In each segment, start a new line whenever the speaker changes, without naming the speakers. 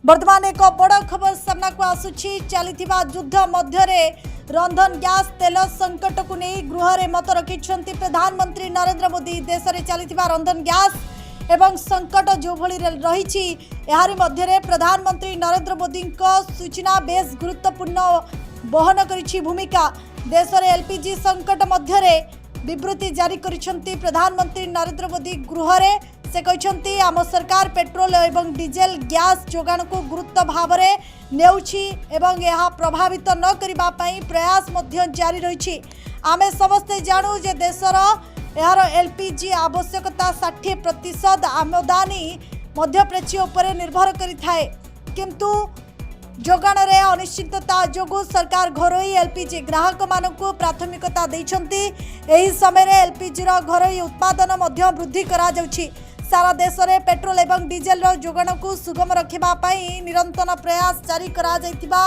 वर्तमान एक बड़ खबर सामना को आसुछि चलिथिबा युद्ध मध्य रंधन गैस तेल संकट को नहीं गृह में मत रखिंट प्रधानमंत्री नरेंद्र मोदी। देश में चलिथिबा रंधन गैस एवं संकट जो भली रही यारी मध्य प्रधानमंत्री नरेंद्र मोदी सूचना बेस गुरुत्वपूर्ण बहन करिछि भूमिका। देश में एलपीजी संकट मध्य विवृत्ति जारी करिसेंती प्रधानमंत्री नरेंद्र मोदी गृह रे। से कहते आम सरकार पेट्रोल एवं डीजेल गैस जोगाण को गुरुत्व भाव नेउछि एवं यह प्रभावित न करिबा पई प्रयास मध्य जारी रही। आमे समस्ते जानू जे देशर यार एलपीजी आवश्यकता 60% आमदानी मध्यप्राच्य उपर निर्भर करिथाए, किंतु जोगाण रे अनिश्चितता जोगु सरकार घरोई एलपीजी ग्राहक मानकु प्राथमिकता दैछंती। एही समय रे एलपीजी रो घरोई उत्पादन मध्य वृद्धि करा जाउछि। सारा देश में पेट्रोल एवं डीजेल जोगाण को सुगम रखिबा पई निरंतर प्रयास जारी करा जायतिबा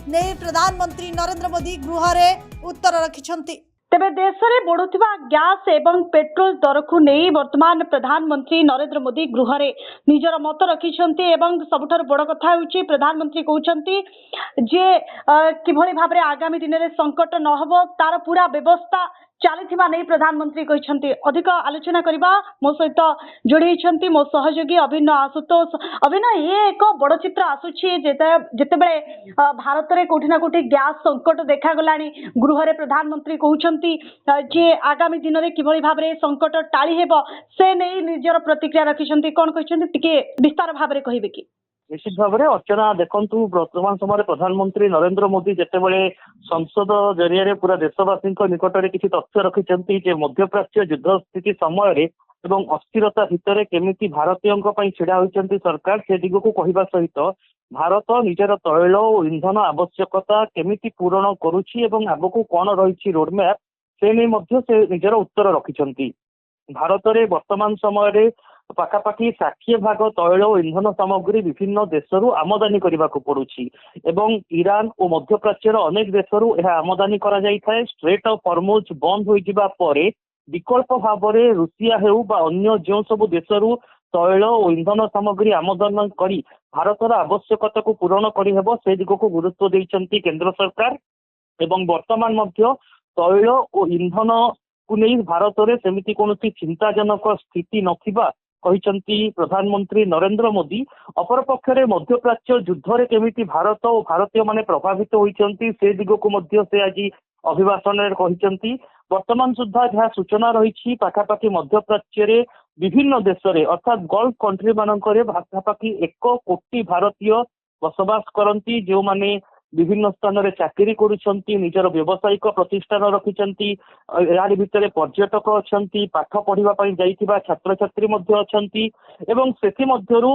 नै प्रधानमंत्री नरेंद्र मोदी गृह रे उत्तर रखिछंती।
तेबे देश में बढ़ुथिबा गैस एवं पेट्रोल दर को नहीं वर्तमान प्रधानमंत्री नरेंद्र मोदी गृह रे निजर मत रखिछंती एवं सबुठार बड़ कथा होउची प्रधानमंत्री कहउछंती जे किभଳି भाबरे आगामी दिन रे संकट न हबो तार पूरा व्यवस्था चलिथिबा नहीं प्रधानमंत्री कहछंती। अधिक आलोचना करबा मो सहित जोड़ी मो सहयोगी अभिनव आशुतोष। अभिनव ये एक बड़ चित्र आसुछि जेतेबेले भारत रे कोठी ना कोठी गैस संकट देखा गलानी गृह रे प्रधानमंत्री कहउछंती जे आगामी दिन रे किभଳି भाबरे संकट टाली हेबो से नहीं निजर प्रतिक्रिया रखिछंती। कोन कहछंती टिके विस्तार भाबरे कहिबे कि?
निश्चित भाव में अर्चना देखु वर्तमान समय प्रधानमंत्री नरेंद्र मोदी जितेबाला संसद जरिया पूरा देशवासी निकट में किसी तथ्य रखिंट मध्यप्राच्य युद्ध स्थिति समय एवं अस्थिरता भितर केमिति भारतीयों छिड़ा होती सरकार से दिग को कहवा सहित भारत निजर तैल और इंधन आवश्यकता केमिति पूरण करुच्ची एवं आगक कौन रही रोडमैप से नहीं से निजर उत्तर रखिंट। भारत में वर्तमान समय पाखापाखि 60% तैल और इंधन सामग्री विभिन्न देशरू आमदानी करने को पड़ुछि एवं ईरान और मध्यप्राच्यर अनेक देशरू यह आमदानी करा जाय थाए। स्ट्रेट ऑफ हॉर्मुज बंद हो जिबा परे विकल्प भाव में रूसिया हेउ बा अन्य जो सब देशरू तैल और इंधन सामग्री आमदानी करी भारतर आवश्यकता को पूरण करी हेबो से दिग को गुरुत्व देइचंती केंद्र सरकार। एवं वर्तमान मध्य तैल और इंधन को नहीं भारत में सेमिति कोनोसी चिंताजनक स्थिति नथिबा कहते प्रधानमंत्री नरेंद्र मोदी। अपर पक्षरे मध्यप्राच्य युद्ध केमिति भारत और भारतीय माने प्रभावित होइचंती से दिग को मध्य से आज अभिभाषण में कहते। वर्तमान सुधा जहाँ सूचना रही पाखापाखि मध्यप्राच्य विभिन्न देश में अर्थात गल्फ कंट्री मानक पाखापाखि 1 कोटी भारतीय बसवास करती जो माने विभिन्न स्थान में चाकरी करुछंती निजर व्यावसायिक प्रतिष्ठान रखिछंती। यार भितर पर्यटक अछंती पाठ पढ़िबा पई जाइथिबा छात्र छात्री मध्य अछंती एवं सेथि मध्यरु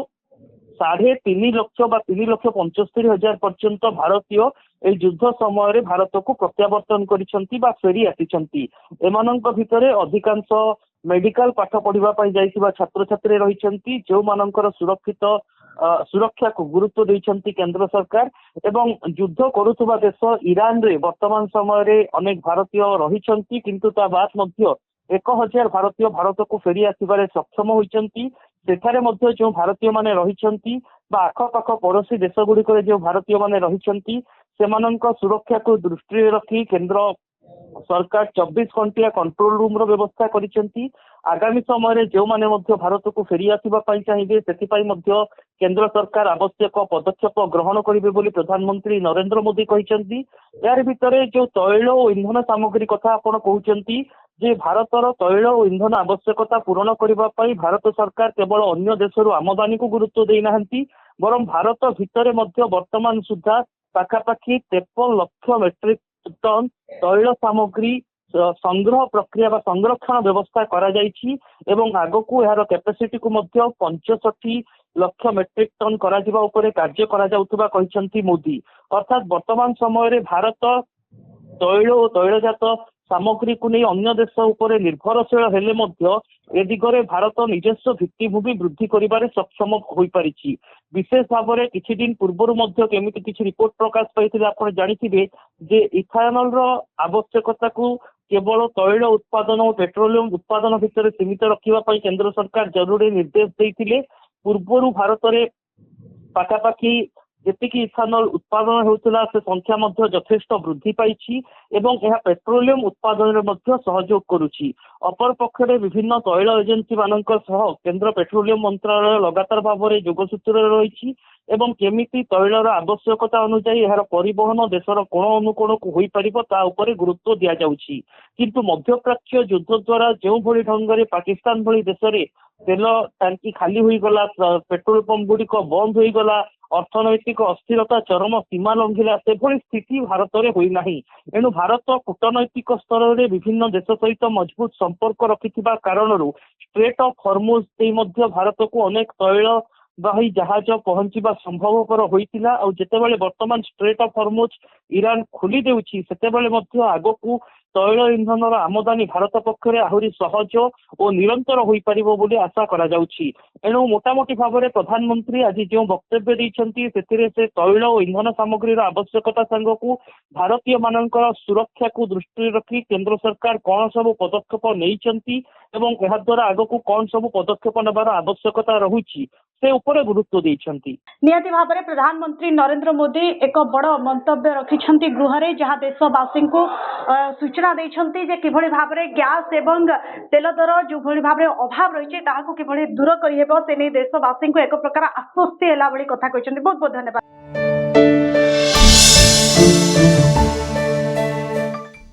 3.5 लाख बा 3,75,000 पर्यंत भारतीय ए युद्ध समय भारत को प्रत्यावर्तन करिछंती बा फेरी आसिछंती। एमानंक भितर अधिकांश मेडिकल पाठ पढ़िबा पई जाइथिबा छात्र छात्री रहिछंती जो मानकर सुरक्षा को गुरुत्व देइछंती केंद्र सरकार। एवं युद्ध करुथुबा देश ईरान रे वर्तमान समय अनेक भारतीय रहिछंती किंतु ता बाद मध्य 1000 भारतीय भारत को फेरी आसिबारे सक्षम होइछंती। सेठारे मध्य जो भारतीय माने रहिछंती बा आखपाख पड़ोसी देश गुड़िक जो भारतीय माने रहिछंती सेमानंक सुरक्षा को दृष्टि रखी केंद्र सरकार 24 घंटिया कंट्रोल रूम रो व्यवस्था करिसेंती। आगामी समय जो माने मध्य भारत को फेरी आसिबा पई चाहिए सेथिपाई मध्य केंद्र सरकार आवश्यक पदक्षेप ग्रहण करिवे बोली प्रधानमंत्री नरेंद्र मोदी कहिसेंती। यार भितरे जो तैल और इंधन सामग्री कथा आपण कहउचंती जे भारतर तैल और इंधन आवश्यकता पूरण करबा पई भारत सरकार केवल अन्य देशरू आमदानी को गुरुत्व देई नाहंती बरं भारत भितरे मध्य वर्तमान सुधा पाखापाखि 53 लाख मेट्रिक टन तैल सामग्री संग्रह प्रक्रिया बा संरक्षण व्यवस्था करा जाइछि एवं आगकू यार कैपेसिटी को मध्य 65 लाख मेट्रिक टन करा जिबा उपरे कार्य करा जाउतबा कहिसंती मोदी। अर्थात वर्तमान समय भारत तैल और तैलजात सामग्री को नहीं अन्य देश उपर निर्भरशील हेले मध्य ए दिगरे भारत निजस्व भित्तिभूमि वृद्धि करिबारे सक्षम होई पारिछि। विशेष भाव में किछि दिन पूर्व मध्य केमिति किछि रिपोर्ट प्रकाश पाइथिले आपण जानिथिबे जे इथानल रो आवश्यकता को केवल तैल उत्पादन और पेट्रोलियम उत्पादन भितर सीमित रखिबा पई केंद्र सरकार जरूरी निर्देश देइथिले। पूर्वरु भारत रे ପାଖାପାଖି ଯେତିକି ଇଥାନଲ ଉତ୍ପାଦନ ହେଉଥିଲା ସେ ସଂଖ୍ୟା ମଧ୍ୟ ଯଥେଷ୍ଟ ବୃଦ୍ଧି ପାଇଛି ଏବଂ ଏହା ପେଟ୍ରୋଲିୟମ ଉତ୍ପାଦନରେ ମଧ୍ୟ ସହଯୋଗ କରୁଛି। ଅପରପକ୍ଷରେ ବିଭିନ୍ନ ତୈଳ ଏଜେନ୍ସି ମାନଙ୍କ ସହ କେନ୍ଦ୍ର ପେଟ୍ରୋଲିୟମ ମନ୍ତ୍ରଣାଳୟ ଲଗାତାର ଭାବରେ ଯୋଗସୂତ୍ରରେ ରହିଛି ଏବଂ କେମିତି ତୈଳର ଆବଶ୍ୟକତା ଅନୁଯାୟୀ ଏହାର ପରିବହନ ଦେଶର କୋଣ ଅନୁକୋଣକୁ ହୋଇପାରିବ ତା ଉପରେ ଗୁରୁତ୍ୱ ଦିଆଯାଉଛି। କିନ୍ତୁ ମଧ୍ୟପ୍ରାଚ୍ୟ ଯୁଦ୍ଧ ଦ୍ୱାରା ଯେଉଁଭଳି ଢଙ୍ଗରେ ପାକିସ୍ତାନ ଭଳି ଦେଶରେ ତେଲ ଟାଙ୍କି ଖାଲି ହୋଇଗଲା, ପେଟ୍ରୋଲ ପମ୍ପ ଗୁଡିକ ବନ୍ଦ ହୋଇଗଲା, ଅର୍ଥନୈତିକ ଅସ୍ଥିରତା ଚରମ ସୀମା ଲଙ୍ଘିଲା, ସେଭଳି ସ୍ଥିତି ଭାରତରେ ହୋଇନାହିଁ। ଏଣୁ ଭାରତ କୂଟନୈତିକ ସ୍ତରରେ ବିଭିନ୍ନ ଦେଶ ସହିତ ମଜବୁତ ସମ୍ପର୍କ ରଖିଥିବା କାରଣରୁ ଷ୍ଟ୍ରେଟ୍ ଅଫ୍ ହର୍ମୁଜ ଦେଇ ମଧ୍ୟ ଭାରତକୁ ଅନେକ ତୈଳ ବାହୀ ଜାହାଜ ପହଞ୍ଚିବା ସମ୍ଭବପର ହୋଇଥିଲା। ଆଉ ଯେତେବେଳେ ବର୍ତ୍ତମାନ ଷ୍ଟ୍ରେଟ୍ ଅଫ୍ ହର୍ମୁଜ ଇରାନ ଖୋଲି ଦେଉଛି ସେତେବେଳେ ମଧ୍ୟ ଆଗକୁ ତୈଳ ଇନ୍ଧନର ଆମଦାନୀ ଭାରତ ପକ୍ଷରେ ଆହୁରି ସହଜ ଓ ନିରନ୍ତର ହୋଇପାରିବ ବୋଲି ଆଶା କରାଯାଉଛି। ଏଣୁ ମୋଟାମୋଟି ଭାବରେ ପ୍ରଧାନମନ୍ତ୍ରୀ ଆଜି ଯେଉଁ ବକ୍ତବ୍ୟ ଦେଇଛନ୍ତି ସେଥିରେ ସେ ତୈଳ ଓ ଇନ୍ଧନ ସାମଗ୍ରୀର ଆବଶ୍ୟକତା ସାଙ୍ଗକୁ ଭାରତୀୟ ମାନଙ୍କର ସୁରକ୍ଷାକୁ ଦୃଷ୍ଟିରେ ରଖି କେନ୍ଦ୍ର ସରକାର କଣ ସବୁ ପଦକ୍ଷେପ ନେଇଛନ୍ତି ଏବଂ ଏହା ଦ୍ୱାରା ଆଗକୁ କଣ ସବୁ ପଦକ୍ଷେପ ନେବାର ଆବଶ୍ୟକତା ରହୁଛି ସେ ଉପରେ ଗୁରୁତ୍ୱ ଦେଇଛନ୍ତି।
ନିହାତି ଭାବରେ ପ୍ରଧାନମନ୍ତ୍ରୀ ନରେନ୍ଦ୍ର ମୋଦି ଏକ ବଡ଼ ମନ୍ତବ୍ୟ ରଖିଛନ୍ତି ଗୃହରେ, ଯାହା ଦେଶବାସୀଙ୍କୁ ସୂଚନା ଦେଇଛନ୍ତି ଯେ କିଭଳି ଭାବରେ ଗ୍ୟାସ୍ ଏବଂ ତେଲ ଦର ଯେଉଁଭଳି ଭାବରେ ଅଭାବ ରହିଛି ତାହାକୁ କିଭଳି ଦୂର କରିହେବ ସେ ନେଇ ଦେଶବାସୀଙ୍କୁ ଏକ ପ୍ରକାର ଆଶ୍ୱସ୍ତି ହେଲା ଭଳି କଥା କହିଛନ୍ତି। ବହୁତ ବହୁତ ଧନ୍ୟବାଦ।